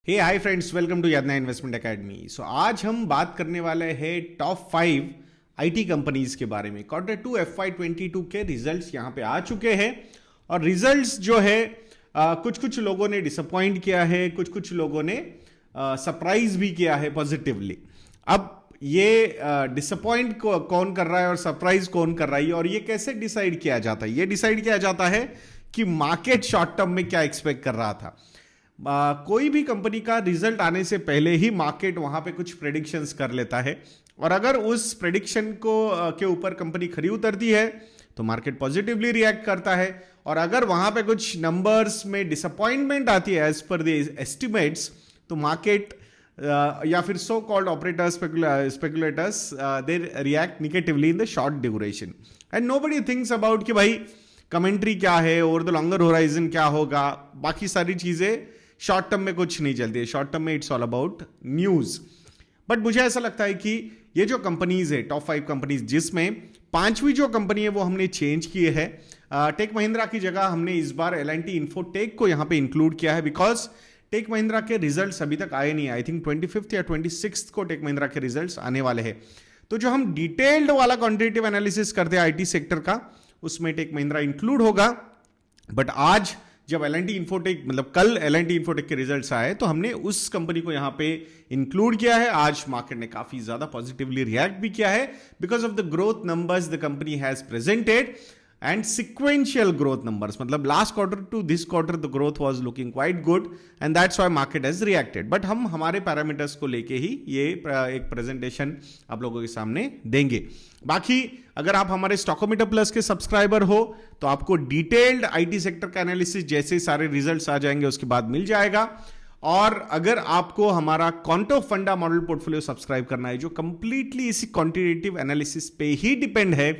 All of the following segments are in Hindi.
Hey hi friends, welcome to Yadnya investment academy. So आज हम बात करने वाले हैं टॉप 5 आईटी कंपनीज के बारे में। क्वार्टर 2 FY22 के रिजल्ट्स यहाँ पे आ चुके हैं और रिजल्ट्स जो है कुछ कुछ लोगों ने डिसअपॉइंट किया है, कुछ कुछ लोगों ने सरप्राइज भी किया है पॉजिटिवली। अब ये डिसअपॉइंट कौन कर रहा है और सरप्राइज कौन कर रहा है और ये कैसे डिसाइड किया जाता है? ये डिसाइड किया जाता है कि मार्केट शॉर्ट टर्म में क्या एक्सपेक्ट कर रहा था। कोई भी कंपनी का रिजल्ट आने से पहले ही मार्केट वहां पे कुछ प्रेडिक्शंस कर लेता है और अगर उस प्रेडिक्शन को के ऊपर कंपनी खरी उतरती है तो मार्केट पॉजिटिवली रिएक्ट करता है और अगर वहां पे कुछ नंबर्स में डिसअपॉइंटमेंट आती है एज पर द एस्टिमेट्स तो मार्केट या फिर so called operators speculators they react negatively in the short duration and nobody thinks about कि भाई कमेंट्री क्या है, ओवर द लॉन्गर होराइजन क्या होगा, बाकी सारी चीजें शॉर्ट टर्म में कुछ नहीं चलती है। शॉर्ट टर्म में it's all about news. But मुझे ऐसा लगता है कि ये जो कंपनीज है टॉप 5 कंपनीज, जिसमें पांचवी जो कंपनी है वो हमने चेंज किए है। टेक महिंद्रा की जगह हमने इस बार L&T इन्फोटेक को यहां पे इंक्लूड किया है बिकॉज टेक महिंद्रा के रिजल्ट्स अभी तक आए नहीं। आई थिंक 25th या 26th को टेक महिंद्रा के रिजल्ट्स आने वाले हैं। तो जो हम डिटेल्ड वाला क्वांटिटेटिव एनालिसिस करते हैं आईटी सेक्टर का, उसमें टेक महिंद्रा इंक्लूड होगा। बट आज जब L&T इन्फोटेक मतलब कल L&T इन्फोटेक के रिजल्ट्स आए तो हमने उस कंपनी को यहां पे इंक्लूड किया है। आज मार्केट ने काफी ज्यादा पॉजिटिवली रिएक्ट भी किया है because of the growth numbers the company has presented and sequential growth numbers. मतलब last quarter to this quarter the growth was looking quite good and that's why market has reacted. But हम हमारे पैरामीटर्स को लेके ही ये एक प्रेजेंटेशन आप लोगों के सामने देंगे। बाकी अगर आप हमारे स्टॉकोमीटर प्लस के सब्सक्राइबर हो तो आपको डिटेल्ड आईटी सेक्टर का एनालिसिस जैसे सारे रिजल्ट्स आ जाएंगे उसके बाद मिल जाएगा। और अगर आपको हमारा क्वांटो फंडा मॉडल पोर्टफोलियो सब्सक्राइब करना है जो कंप्लीटली इसी क्वांटिटेटिव एनालिसिस पे ही डिपेंड है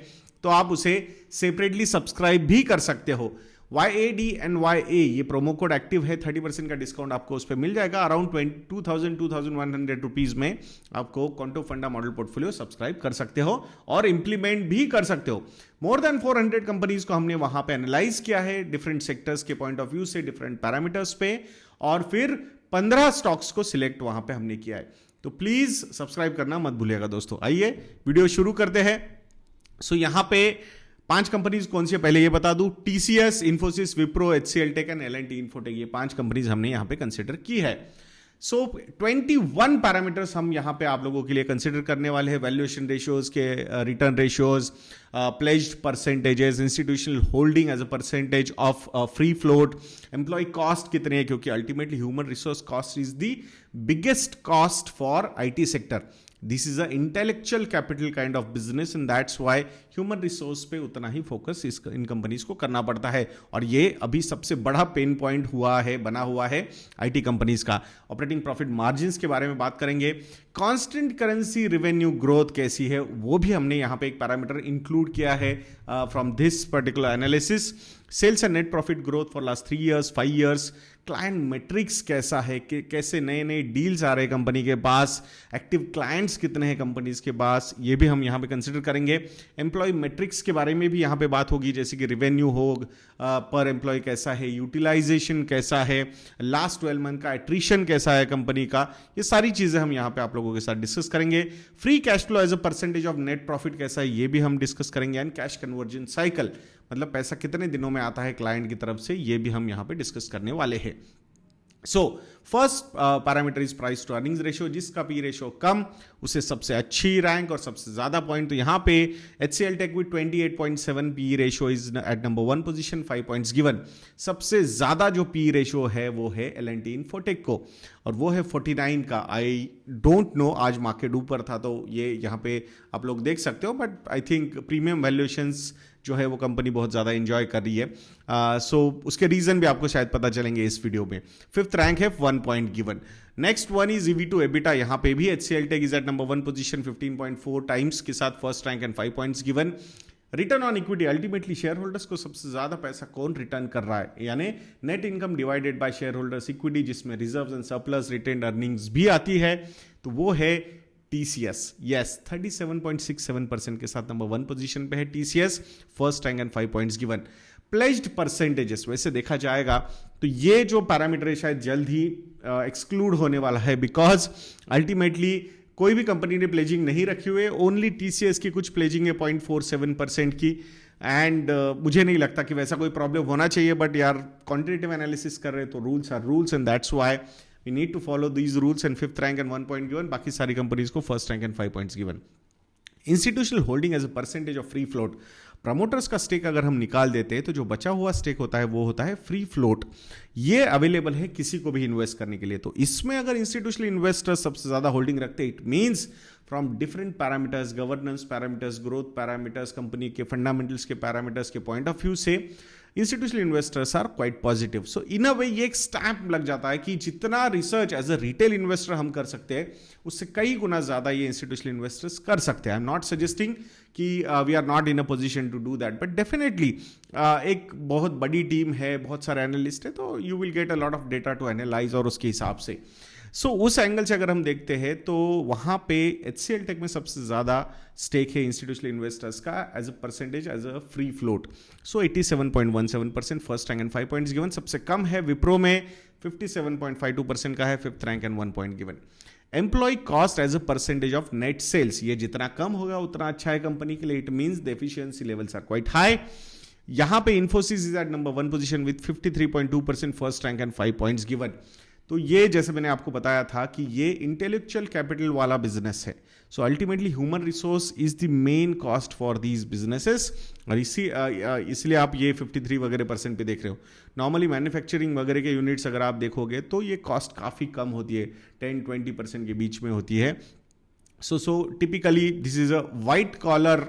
तो आप उसे सेपरेटली सब्सक्राइब भी कर सकते हो। YADNYA ये प्रोमो कोड एक्टिव है, 30% का डिस्काउंट आपको उस पर मिल जाएगा। अराउंड 2100 रुपीज में आपको क्वांटो फंडा मॉडल पोर्टफोलियो सब्सक्राइब कर सकते हो और इंप्लीमेंट भी कर सकते हो। मोर देन 400 कंपनीज को हमने वहां पे एनालाइज किया है डिफरेंट सेक्टर्स के पॉइंट ऑफ व्यू से, डिफरेंट पैरामीटर्स पे, और फिर 15 स्टॉक्स को सिलेक्ट वहां पे हमने किया है। तो प्लीज सब्सक्राइब करना मत भूलिएगा दोस्तों। आइए वीडियो शुरू करते हैं। सो यहां पे 5 कंपनीज कौन सी है पहले ये बता दूं। TCS, Infosys, Wipro, HCL Tech and L&T Infotech, ये 5 कंपनीज हमने यहां पे कंसिडर की है। सो 21 पैरामीटर्स हम यहां पे आप लोगों के लिए कंसिडर करने वाले हैं। वैल्यूएशन रेशियोज के, return ratios, pledged percentages, institutional holding as a percentage of free float, employ cost कितने हैं क्योंकि ultimately human resource cost is the biggest cost for IT sector. This is a intellectual capital kind of business and that's why human resource पे उतना ही फोकस इन कंपनीज को करना पड़ता है और ये अभी सबसे बड़ा पेन पॉइंट बना हुआ है आईटी कंपनीज का। ऑपरेटिंग प्रॉफिट मार्जिन्स के बारे में बात करेंगे। कांस्टेंट करेंसी रेवेन्यू ग्रोथ कैसी है वो भी हमने यहां पे एक पैरामीटर इंक्लूड किया है from this particular analysis. Sales and net profit growth for last 3 years 5 years, client metrics कैसा है कि कैसे नए नए डील्स आ रहे हैं कंपनी के पास, एक्टिव क्लाइंट्स कितने हैं कंपनीज के पास, ये भी हम यहां पे कंसिडर करेंगे। एम्प्लॉय मेट्रिक्स के बारे में भी यहां पे बात होगी जैसे कि रिवेन्यू हो पर एम्प्लॉय कैसा है, यूटिलाइजेशन कैसा है, लास्ट 12 मंथ का एट्रिशन कैसा है कंपनी का, ये सारी चीजें हम यहां पे आप लोगों के साथ डिस्कस करेंगे। Free cash flow as a percentage of net profit कैसा है ये भी हम डिस्कस करेंगे। एंड कैश कन्वर्जन साइकिल मतलब पैसा कितने दिनों में आता है क्लाइंट की तरफ से, ये भी हम यहां पे डिस्कस करने वाले हैं। So first parameter is price to earnings ratio. जिसका पी रेशियो कम उसे सबसे अच्छी रैंक और सबसे ज्यादा पॉइंट। तो यहां पे HCL Tech with 28.7 P ratio is at number 1 position, 5 points given. सबसे ज्यादा जो पी रेशियो है वो है L&T इन्फोटेक को और वो है 49 का। आई डोंट नो, आज मार्केट ऊपर था तो ये यहां पे आप लोग देख सकते हो, but I think premium valuations जो है वो कंपनी बहुत ज्यादा एंजॉय कर रही है। सो उसके रीजन भी आपको शायद पता चलेंगे इस वीडियो में। 5th रैंक है, 1 point given. Next one is EV to EBITDA। यहां पे भी HCL Tech is at number 1 position 15.4 times के साथ first rank and 5 points given. Return on equity, ultimately share holders को सबसे ज्यादा पैसा कौन रिटर्न कर रहा है, यानी net income divided by shareholders equity, जिसमें reserves and surplus retained earnings भी आती है, तो वो है TCS। यस, 37.67% के साथ नंबर 1 पोजीशन पे है TCS, first rank and 5 points given. Pledged percentages वैसे देखा जाएगा तो ये जो पैरामीटर है शायद जल्द ही एक्सक्लूड होने वाला है, बिकॉज अल्टीमेटली कोई भी कंपनी ने प्लेजिंग नहीं रखी हुई है, ओनली टीसीएस की कुछ प्लेजिंग है 0.47% की, एंड मुझे नहीं लगता कि वैसा कोई प्रॉब्लम होना चाहिए, बट यार क्वांटिटेटिव एनालिसिस कर रहे हैं तो rules are rules and that's why we need to follow these rules and 5th rank and 1 point given, बाकी सारी कंपनीज को 1st rank and 5 points given. Institutional holding as a percentage of free float, promoters का स्टेक अगर हम निकाल देते हैं तो जो बचा हुआ स्टेक होता है वो होता है फ्री फ्लोट, ये अवेलेबल है किसी को भी इन्वेस्ट करने के लिए। तो इसमें अगर इंस्टीट्यूशनल इन्वेस्टर्स सबसे ज्यादा होल्डिंग रखते हैं, it means from different parameters, governance parameters, growth parameters, company के फंडामेंटल्स के पैरामीटर्स के पॉइंट ऑफ व्यू से institutional investors are quite positive. So in a way ये एक स्टैंप लग जाता है कि जितना research as a retail investor हम कर सकते हैं उससे कई गुना ज्यादा ये इंस्टीट्यूशनल इन्वेस्टर्स कर सकते हैं। आई एम नॉट सजेस्टिंग कि we are not in a position to do that, but definitely एक बहुत बड़ी टीम है, बहुत सारे एनालिस्ट है, तो you will get a lot of data to analyse और उसके हिसाब से उस एंगल से अगर हम देखते हैं तो वहां पे HCL टेक में सबसे ज्यादा स्टेक है इंस्टीट्यूशनल इन्वेस्टर्स का as a percentage as a free float, 87.17%, 1st rank and 5 points given. सबसे कम है विप्रो में 57.52% का है, 5th rank and 1 point given. Employ cost as a percentage of net sales, ये जितना कम होगा उतना अच्छा है कंपनी के लिए, it means the efficiency levels are quite high. यहां पे Infosys is at number 1 position with 53.2%, 1st rank and 5 points given. तो ये जैसे मैंने आपको बताया था कि ये इंटेलेक्चुअल कैपिटल वाला बिजनेस है, so ultimately human resource is the main cost for these businesses, और इसलिए आप ये 53 वगैरह % पे देख रहे हो। नॉर्मली मैन्युफैक्चरिंग वगैरह के यूनिट्स अगर आप देखोगे तो ये कॉस्ट काफ़ी कम होती है, 10-20% के बीच में होती है। So typically this is a white collar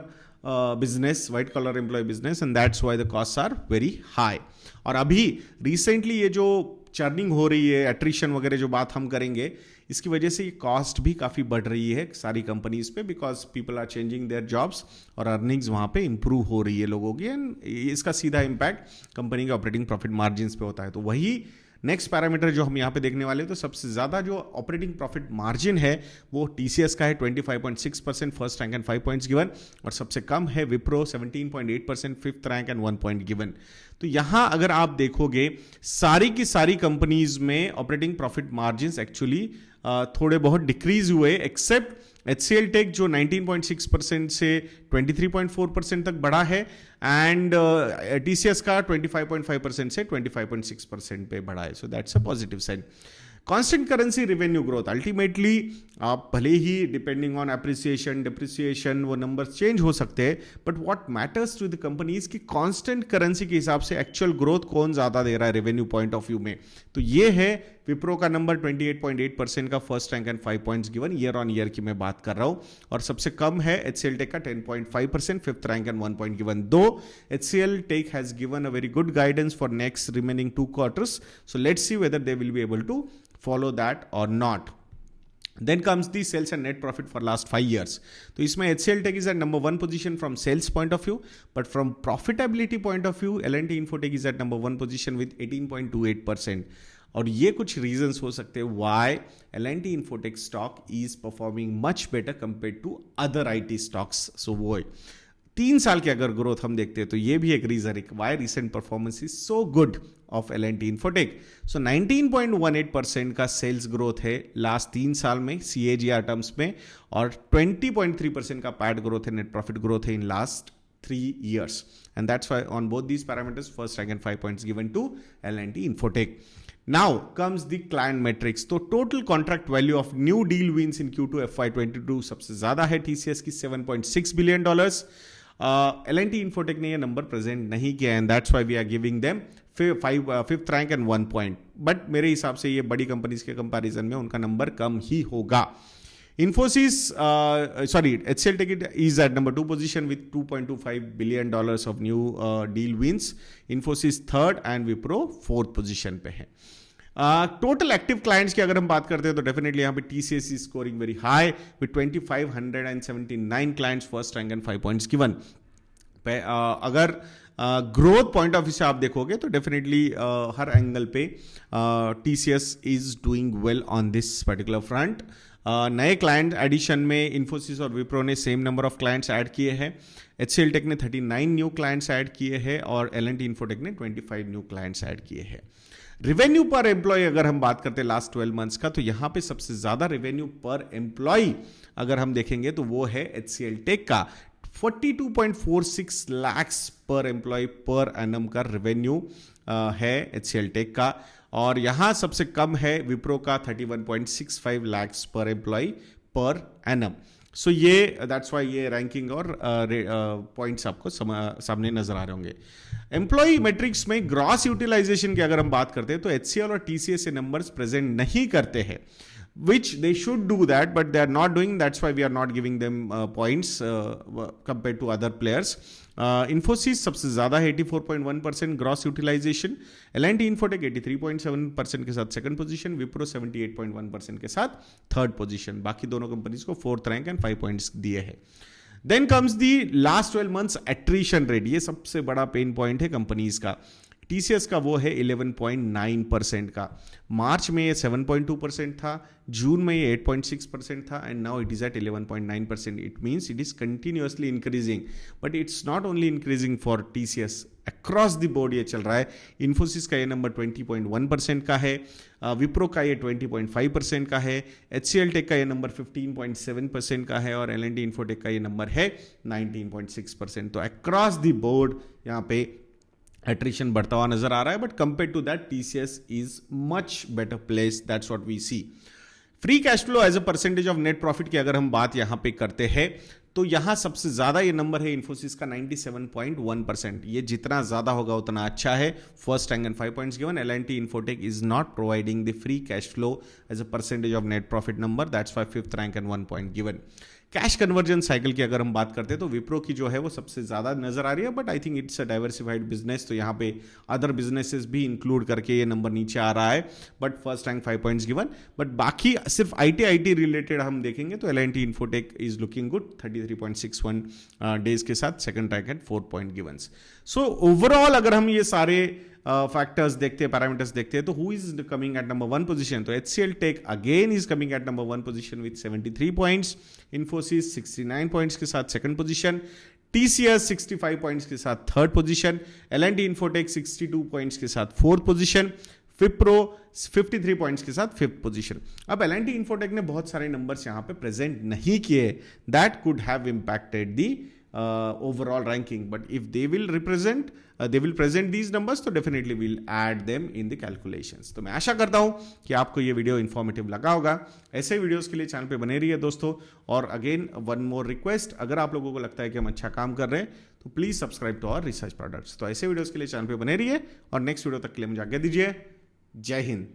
business, white collar employ business, and that's why the cost are very high. और अभी रिसेंटली ये जो चर्निंग हो रही है, एट्रिशन वगैरह जो बात हम करेंगे, इसकी वजह से ये कॉस्ट भी काफ़ी बढ़ रही है सारी कंपनीज पे, because people are changing their jobs और अर्निंग्स वहाँ पे इंप्रूव हो रही है लोगों की, एंड इसका सीधा इम्पैक्ट कंपनी के ऑपरेटिंग प्रॉफिट मार्जिन्स पे होता है। तो वही नेक्स्ट पैरामीटर जो हम यहाँ पे देखने वाले हैं, तो सबसे ज़्यादा जो ऑपरेटिंग प्रॉफिट मार्जिन है वो TCS का है 25.6%, 1st rank and 5 points given, और सबसे कम है Wipro 17.8%, 5th rank and 1 point given. तो यहाँ अगर आप देखोगे सारी की सारी कंपनीज में ऑपरेटिंग प्रॉफिट मार्जिन्स एक्चुअली थोड़े बहुत डिक्रीज हुए, एक्सेप्ट HCL टेक जो 19.6% से 23.4% तक बढ़ा है, एंड TCS का 25.5% से 25.6% पे बढ़ा है। So that's a positive sign. Constant currency revenue growth, ultimately आप भले ही डिपेंडिंग ऑन एप्रिसिएशन डिप्रिसिएशन वो नंबर्स चेंज हो सकते हैं, but what matters to the companies की कांस्टेंट करेंसी के हिसाब से एक्चुअल ग्रोथ कौन ज्यादा दे रहा है रेवेन्यू पॉइंट ऑफ व्यू में। तो ये है विप्रो का नंबर 28.8% का, 1st rank and 5 points given, year on year की मैं बात कर रहा हूं, और सबसे कम है HCL टेक का 10.5%, 5th rank and 1 point given. Though HCL Tech has given a very good guidance for next remaining 2 quarters, so let's see whether they will be able to follow that or not. Then comes the sales and net profit for last 5 years. तो इसमें HCL Tech is at number 1 position from sales point of view, but from profitability point of view, L&T Infotech is at number 1 position with 18.28%. और ये कुछ reasons हो सकते हैं why L&T Infotech stock is performing much better compared to other IT stocks. So वो 3 साल की अगर ग्रोथ हम देखते हैं तो ये भी एक रीजन है why recent performance is so good of L&T Infotech. So 19.18% का सेल्स ग्रोथ है लास्ट 3 साल में CAGR टर्म्स में, और 20.3% का पैट ग्रोथ है, नेट प्रॉफिट ग्रोथ है in last 3 years, and that's why on both these parameters 1st rank and 5 points given to L&T Infotech. Now comes the client metrics. तो total contract value of new deal wins in Q2 FY22 सबसे ज्यादा है TCS की $7.6 billion. L&T Infotech ने ये नंबर प्रेजेंट नहीं किया, and that's why we are giving them 5th rank and 1 point, but मेरे हिसाब से ये बड़ी कंपनीज के कंपैरिजन में उनका नंबर कम ही होगा। HCL Tech is at number 2 position with $2.25 billion of new deal wins. Infosys 3rd and Wipro 4th position पे है। टोटल एक्टिव क्लाइंट्स की अगर हम बात करते हैं तो डेफिनेटली यहाँ पे TCS is scoring very high with 2579 clients, 1st rank and 5 points given. अगर ग्रोथ पॉइंट ऑफ व्यू से आप देखोगे तो डेफिनेटली हर एंगल पे TCS is doing well on this particular front. नए क्लाइंट एडिशन में इन्फोसिस और विप्रो ने same number of clients add किए हैं, HCL टेक ने 39 न्यू क्लाइंट्स ऐड किए हैं और L&T इन्फोटेक ने 25 न्यू क्लाइंट्स ऐड किए हैं। रिवेन्यू पर एम्प्लॉय अगर हम बात करते हैं लास्ट 12 मंथ्स का, तो यहां पे सबसे ज्यादा रिवेन्यू पर एम्प्लॉय अगर हम देखेंगे तो वो है HCL टेक का 42.46 लाख्स पर एम्प्लॉय पर एनम का रेवेन्यू है HCL टेक का, और यहां सबसे कम है विप्रो का 31.65 लाख्स पर एम्प्लॉय पर एनम। सो ये दैट्स वाई ये रैंकिंग और पॉइंट्स आपको सामने नजर आ रहे होंगे। एम्प्लॉय मैट्रिक्स में ग्रॉस यूटिलाइजेशन की अगर हम बात करते हैं तो HCL और TCS नंबर्स प्रेजेंट नहीं करते हैं, which they should do that, but they are not doing. That's why we are not giving them points compared to other players. Infosys सबसे ज़्यादा है 84.1% ग्रॉस यूटिलाइजेशन, L&T इन्फोटेक 83.7% के साथ सेकंड पोजीशन, विप्रो 78.1% के साथ थर्ड पोजीशन। बाकी दोनों कंपनीज को फोर्थ रैंक एंड 5 पॉइंट्स दिए हैं। Then comes the last 12 months attrition rate, ये सबसे बड़ा पेन पॉइंट है कंपनीज का। TCS का वो है 11.9% का, मार्च में ये 7.2% था, जून में ये 8.6% था and now it is at 11.9%। It means it is continuously increasing, but it's not only increasing for TCS, across the board ये चल रहा है। इन्फोसिस का ये नंबर 20.1% का है, विप्रो का ये 20.5% का है, HCL टेक का ये नंबर 15.7% का है और L&T इन्फोटेक का ये नंबर है 19.6%। तो अक्रॉस द बोर्ड यहाँ पे एट्रिशन बढ़ता हुआ नजर आ रहा है, but compare to that TCS is much better place, that's what we see. Free cash flow as a percentage of net profit की अगर हम बात यहां पे करते हैं तो यहां सबसे ज्यादा ये नंबर है इन्फोसिस का 97.1%। ये जितना ज्यादा होगा उतना अच्छा है। First rank and 5 points given. L&T infotech is not providing the free cash flow as a percentage of net profit number, that's why 5th rank and 1 point given. Cash conversion cycle की अगर हम बात करते हैं तो विप्रो की जो है वो सबसे ज्यादा नजर आ रही है, but I think it's a diversified business, तो यहाँ पे अदर बिजनेसेस भी इंक्लूड करके ये नंबर नीचे आ रहा है, but first rank 5 points given. But बाकी सिर्फ IT रिलेटेड हम देखेंगे तो L&T infotech is looking good 33.61 days के साथ second rank at 4 point givens. So overall अगर हम ये सारे फैक्टर्स देखते हैं, पैरामीटर्स देखते हैं, तो who is coming at number 1 position? तो HCL Tech again is coming at number 1 position with 73 points, Infosys 69 points के साथ सेकंड पोजीशन, TCS 65 पॉइंट्स के साथ third position, L&T infotech 62 points के साथ फोर्थ पोजीशन, विप्रो 53 पॉइंट्स के साथ फिफ्थ पोजीशन। अब L&T इन्फोटेक ने बहुत सारे नंबर्स यहां पे प्रेजेंट नहीं किए, that could have impacted the overall ranking, but if they will present these numbers, तो definitely we'll add them in the calculations। तो मैं आशा करता हूं कि आपको ये वीडियो इन्फॉर्मेटिव लगा होगा। ऐसे वीडियोस के लिए चैनल पे बने रहिए दोस्तों, और अगेन वन मोर रिक्वेस्ट, अगर आप लोगों को लगता है कि हम अच्छा काम कर रहे हैं तो please subscribe to our research products. तो ऐसे वीडियोस के लिए चैनल पे बने रहिए और नेक्स्ट वीडियो तक के लिए मुझे आज्ञा दीजिए। जय हिंद।